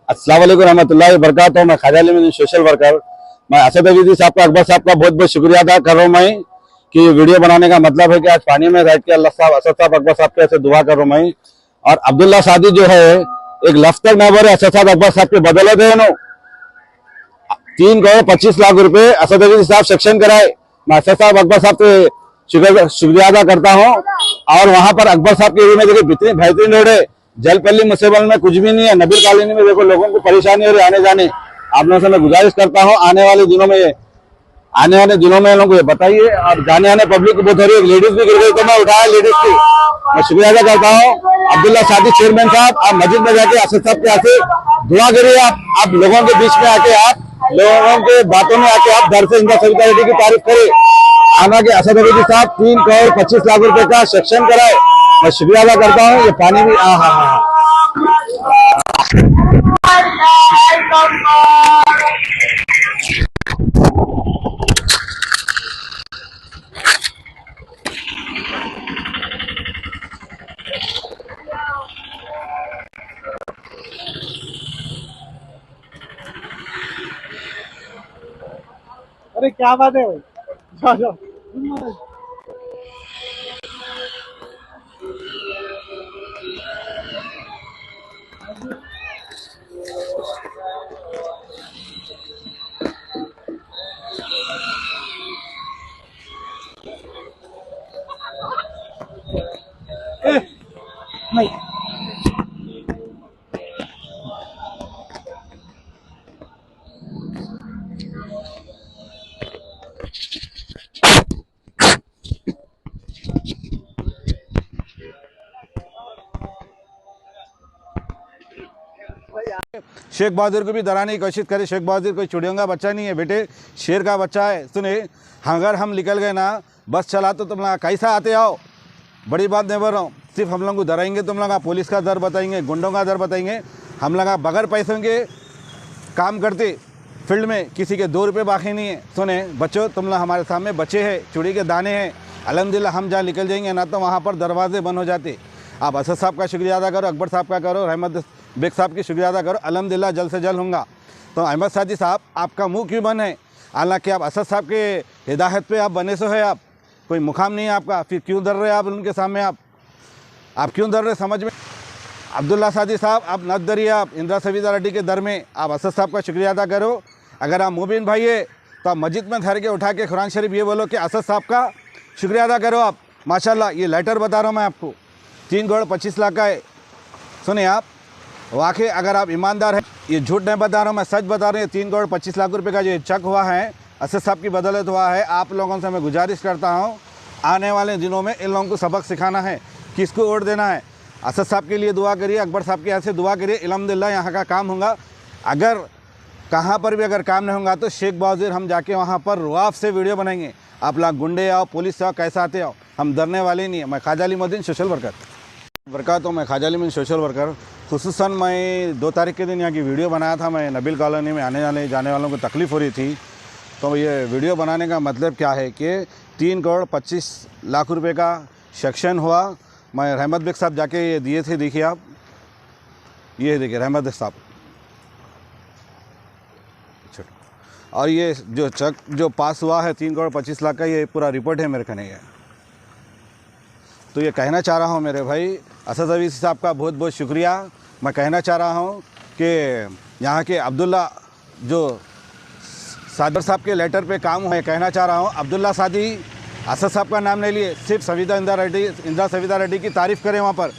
अस्सलाम वालेकुम रहमतुल्लाहि व बरकातहू। मैं ख्वाजा अली मीर सोशल वर्कर। मैं असद अजीजी साहब का, अकबर साहब का बहुत बहुत शुक्रिया अदा कर रहा हूँ मैं कि वीडियो बनाने का मतलब है कि आज पानी में रह के अल्लाह साहब, असद साहब, अकबर साहब के ऐसे दुआ कर रहा हूँ मैं। और अब्दुल्ला सादी जो है एक लफ्तर मेंबर है असद साहब, अकबर साहब के बदौलत है ना 3 करोड़ 25 लाख रुपए असद अजीजी साहब सेक्शन कराए। मैं असद साहब, अकबर साहब से शुक्रिया अदा करता हूँ। और वहां पर अकबर साहब के एरिया में देखिए कितनी बेहतरीन रोड है। जलपल्ली मुसेबल में कुछ भी नहीं है। नबील कॉलोनी में देखो लोगों को परेशानी हो रही है आने जाने। आप लोगों से मैं गुजारिश करता हूँ आने वाले दिनों में लोगों को ये बताइए। और जाने आने पब्लिक को बहुत हो रही है। लेडीज भी गिर गई तो मैं उठाया लेडीज की। मैं शुक्रिया अदा करता हूँ अब्दुल्ला सादी चेयरमैन साहब। आप मस्जिद में जाके असद साहब के आके दुआ करिए। आप लोगों के बीच में आके, आप लोगों के बातों में आके आप दर से इंदा सविता रेड्डी की तारीफ करें। आना के असद अजीजी साहब 3 करोड़ 25 लाख रुपए का सेक्शन कराए। मैं शुक्रिया अदा करता हूँ। ये पानी भी अरे क्या बात है भाई, जाओ जाओ। नहीं शेख बहादुर को भी डराने की कोशिश करे। शेख बहादुर कोई चिड़ियों का बच्चा नहीं है बेटे, शेर का बच्चा है। सुने, अगर हम निकल गए ना बस चला तो तुम लोग कैसा आते आओ। बड़ी बात नहीं बोल रहा हूँ, सिर्फ हम लोग को डराएंगे, तुम लोग पुलिस का डर बताएंगे, गुंडों का डर बताएंगे। हम लोग बगैर पैसों के काम करते फील्ड में, किसी के 2 रुपये बाकी नहीं है। सुने बच्चों, तुम लोग हमारे सामने बच्चे हैं, चूड़ी के दाने हैं। अल्हम्दुलिल्लाह हम जहाँ निकल जाएंगे ना तो वहाँ पर दरवाजे बंद हो जाते। आप असद साहब का शुक्रिया अदा करो, अकबर साहब का करो, रहमत बेग साहब की शुक्रिया अदा करो। अल्हम्दुलिल्लाह जल्द से जल्द होगा। तो अहमद सादी साहब, आपका मुंह क्यों बंद है? हालांकि आप असद साहब के हिदायत पे आप बने सो है, आप कोई मुकाम नहीं है आपका, फिर क्यों डर रहे आप उनके सामने? आप क्यों डर रहे समझ में? अब्दुल्ला सादी साहब, आप न डरिए। आप इंदिरा सविता रेड्डी के दर में आप असद साहब का शुक्रिया अदा करो। अगर आप मुबीन भाई है तो आप मस्जिद में धर के उठा के कुरान शरीफ ये बोलो कि असद साहब का शुक्रिया अदा करो आप। माशाल्लाह, ये लेटर बता रहा हूँ मैं आपको, 3 करोड़ 25 लाख का है। सुने आप, वाकई अगर आप ईमानदार हैं, ये झूठ नहीं बता रहा हूँ, मैं सच बता रहा हूँ। 3 करोड़ 25 लाख रुपए का जो चेक हुआ है असद साहब की बदौलत हुआ है। आप लोगों से मैं गुजारिश करता हूँ आने वाले दिनों में इन लोगों को सबक सिखाना है, किसको वोट देना है। असद साहब के लिए दुआ करिए, अकबर साहब के यहाँ से दुआ करिए। अल्हम्दुलिल्लाह यहाँ का काम होगा। अगर कहाँ पर भी अगर काम नहीं होगा तो शेख बहादुर हम जाके वहाँ पर रुआब से वीडियो बनाएंगे। आप लोग गुंडे आओ, पुलिस आओ, कैसा आते आओ, हम डरने वाले नहीं है। मैं ख्वाजा अली मोहद्दीन सोशल वर्कर तो मैं ख्वाजा अली मोहद्दीन सोशल वर्कर। खुसूसन मैं 2 तारीख के दिन यहाँ की वीडियो बनाया था। मैं नबील कॉलोनी में आने जाने वालों को तकलीफ़ हो रही थी। तो ये वीडियो बनाने का मतलब क्या है कि 3 करोड़ 25 लाख रुपए का सेक्शन हुआ। मैं रहमत बेग साहब जाके ये दिए थे, देखिए आप, ये देखिए रहमत बेग साहब। और ये जो चेक जो पास हुआ है 3 करोड़ 25 लाख का, ये पूरा रिपोर्ट है मेरे को नहीं है। तो ये कहना चाह रहा हूँ मेरे भाई असद अजीजी साहब का बहुत बहुत शुक्रिया। मैं कहना चाह रहा हूँ कि यहाँ के अब्दुल्ला जो सादर साहब के लेटर पे काम हुआ है, कहना चाह रहा हूँ अब्दुल्ला सादी असद साहब का नाम नहीं लिए, सिर्फ इंदिरा सविता रेड्डी की तारीफ़ करें वहाँ पर।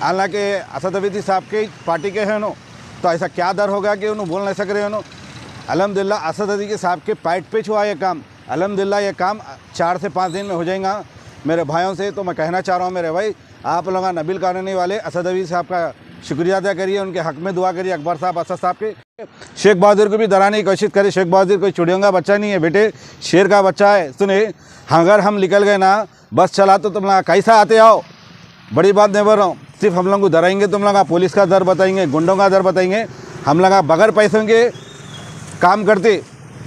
हालांकि असद अजीजी साहब के पार्टी के हैं उन्होंने, तो ऐसा क्या डर होगा कि उन्होंने बोल नहीं सक रहे उन्होंने। अल्हम्दुलिल्लाह असद अजीजी साहब के पैट पे हुआ ये काम। अल्हम्दुलिल्लाह ये काम 4 से 5 दिन में हो जाएगा मेरे भाइयों से। तो मैं कहना चाह रहा हूँ मेरे भाई, आप लोग नबील कॉलोनी वाले असद अजीजी साहब का शुक्रिया अदा करिए, उनके हक़ में दुआ करिए। अकबर साहब, असद साहब के। शेख बहादुर को भी डराने की कोशिश करे। शेख बहादुर कोई चिड़ियों का बच्चा नहीं है बेटे, शेर का बच्चा है। सुने, अगर हम निकल गए ना बस चला तो तुम लोग कैसा आते आओ। बड़ी बात नहीं बोल रहा हूँ, सिर्फ हम लोग को डराएंगे, तुम लोग पुलिस का डर बताएंगे, गुंडों का डर बताएंगे। हम लोग बगैर पैसों के काम करते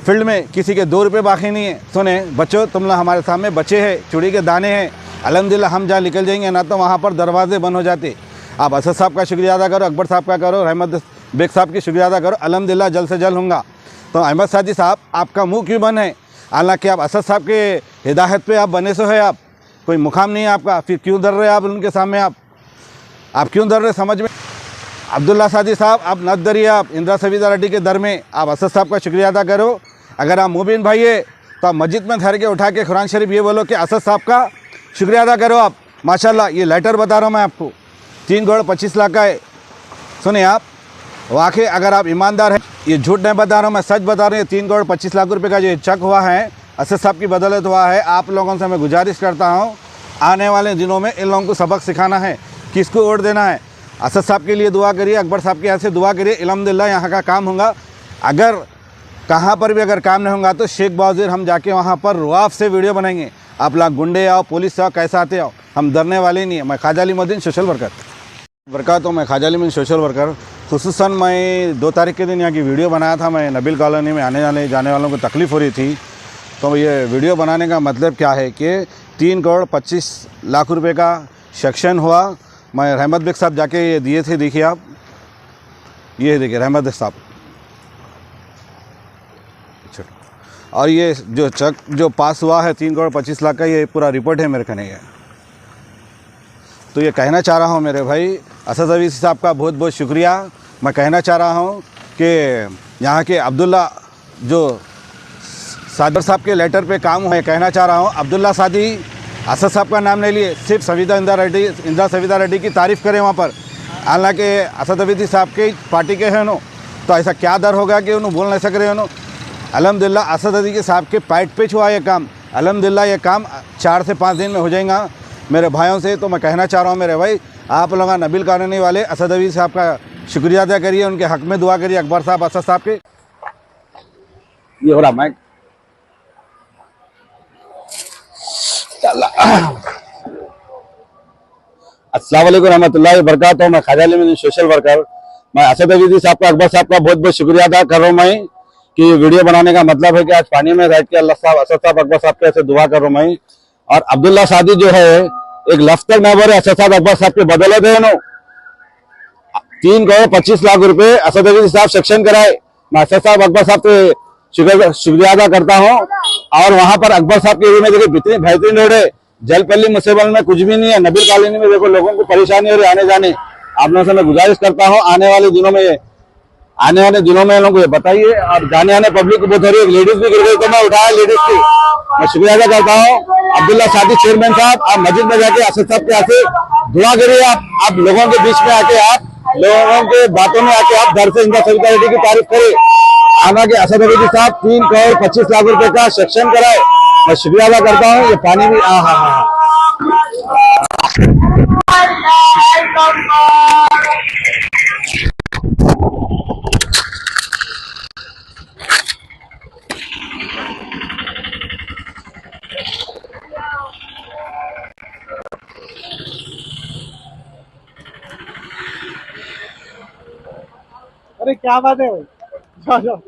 फील्ड में, किसी के 2 रुपये बाकी नहीं है। सुने बच्चों, तुम लोग हमारे सामने बच्चे हैं, चूड़ी के दाने हैं। अल्हम्दुलिल्लाह हम जहाँ निकल जाएंगे ना तो वहाँ पर दरवाजे बंद हो जाते। आप असद साहब का शुक्रिया अदा करो, अकबर साहब का करो, रहमत बेग साहब की शुक्रिया अदा करो। अल्हम्दुलिल्लाह जल्द से जल्द होगा। तो अहमद सादी साहब, आपका मुंह क्यों बंद है? हालांकि आप असद साहब के हिदायत पे आप बने सो है, आप कोई मुकाम नहीं है आपका, फिर क्यों डर रहे आप उनके सामने? आप क्यों डर रहे समझ में? अब्दुल्ला सादी साहब, आप नत डरिए, आप इंदिरा सविता रेड्डी के दर में आप असद साहब का शुक्रिया अदा करो। अगर आप मुबीन भाई है तो आप मस्जिद में धर के उठा के कुरान शरीफ ये बोलो कि असद साहब का शुक्रिया अदा करो आप। माशाल्लाह, ये लेटर बता रहा हूँ मैं आपको, 3 करोड़ 25 लाख का है। सुने आप, वाकई अगर आप ईमानदार हैं, ये झूठ नहीं बता रहा हूँ मैं, सच बता रहा हूँ। 3 करोड़ 25 लाख रुपए का जो चेक हुआ है असद साहब की बदौलत हुआ है। आप लोगों से मैं गुजारिश करता हूँ, आने वाले दिनों में इन लोगों को सबक सिखाना है, किसको वोट देना है। असद साहब के लिए दुआ करिए, अकबर साहब के यहाँ से दुआ करिए, अल्हम्दुलिल्लाह यहाँ का काम होगा। अगर कहाँ पर भी अगर काम नहीं होगा तो शेख बावजीर हम जाके वहाँ पर रुआब से वीडियो बनाएंगे। आप लोग गुंडे आओ, पुलिस आओ, कैसा आते आओ, हम डरने वाले नहीं है। मैं ख्वाजा अली मोहद्दीन, सोशल वर्कर तो मैं ख्वाजा अली मोहद्दीन, सोशल वर्कर। खुसूसन मैं 2 तारीख के दिन यहाँ की वीडियो बनाया था। मैं नबील कॉलोनी में आने जाने वालों को तकलीफ़ हो रही थी, तो ये वीडियो बनाने का मतलब क्या है कि 3 करोड़ 25 लाख रुपए का सेक्शन हुआ। मैं रहमत बेग साहब जाके ये दिए थे, देखिए आप, ये देखिए रहमत बेग साहब। और ये जो चेक जो पास हुआ है 3 करोड़ 25 लाख का, ये पूरा रिपोर्ट है मेरे कहने का। तो ये कहना चाह रहा हूँ मेरे भाई असद अवीसी साहब का बहुत बहुत शुक्रिया। मैं कहना चाह रहा हूँ कि यहाँ के अब्दुल्ला जो सादर साहब के लेटर पे काम हुआ है, कहना चाह रहा हूँ अब्दुल्ला सादी असद साहब का नाम नहीं लिए, सिर्फ इंदिरा सविता रेड्डी की तारीफ़ करें वहाँ पर। हालांकि असद अवीसी साहब के पार्टी के हैं नो, तो ऐसा क्या डर होगा कि उन्होंने बोल नहीं सक रहे हो। अल्हम्दुलिल्लाह असद अवीसी साहब के पैट पे हुआ ये काम। अल्हम्दुलिल्लाह ये काम 4 से 5 दिन में हो जाएगा मेरे भाइयों से। तो मैं कहना चाह रहा हूँ मेरे भाई, आप लोग नबील कॉलोनी वाले असद अवीसी साहब का शुक्रिया अदा करिए, उनके हक़ में दुआ करिए, अकबर साहब, असद साहब के। ये हो रहा माइक। अस्सलाम वालेकुम रहमतुल्लाहि व बरकातहू। मैं ख्वाजा अली मोहद्दीन, सोशल वर्कर। मैं असद अवीसी साहब का, अकबर साहब का बहुत बहुत शुक्रिया अदा कर रहा हूँ मैं, कि वीडियो बनाने का मतलब है कि आज पानी में बैठ के अल्लाह साहब, असद साहब, अकबर साहब के ऐसे दुआ कर रहा हूँ मैं। और अब्दुल्ला सादी जो है एक लफ्तर नंबर है असद साहब, अकबर साहब के बदौलत है नो 3 करोड़ 25 लाख रुपए असद अवीसी साहब सेक्शन कराए। मैं असद साहब, अकबर साहब के शुक्रिया अदा करता हूँ। और वहां पर अकबर साहब के एरिया में देखिए कितनी बेहतरीन रोड है। जलपल्ली मुसेबल में कुछ भी नहीं है। नबील कॉलोनी में देखो लोगों को परेशानी हो रही है आने जाने। आप लोगों से मैं गुजारिश करता हूँ, आने वाले दिनों में लोगों को ये बताइए। और जाने आने पब्लिक को बहुत हो रही है, लेडीज भी गिर गई तो मैं उठाया लेडीज की। मैं शुक्रिया अदा करता हूँ अब्दुल्ला सादी चेयरमैन साहब। आप मस्जिद में जाके असद साहब के आके दुआ करिए। आप लोगों के बीच में आके, आप लोगों के बातों में आके आप घर से इंदिरा सविता रेड्डी की तारीफ करें। हालांकि असद अवीसी साहब 3 करोड़ 25 लाख रुपए का सेक्शन कराए। मैं शुक्रिया अदा करता हूँ। ये पानी भी अरे क्या बात है भाई, जाओ जाओ।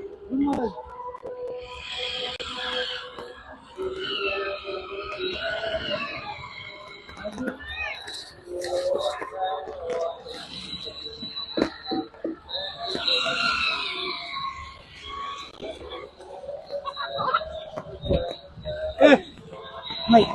नहीं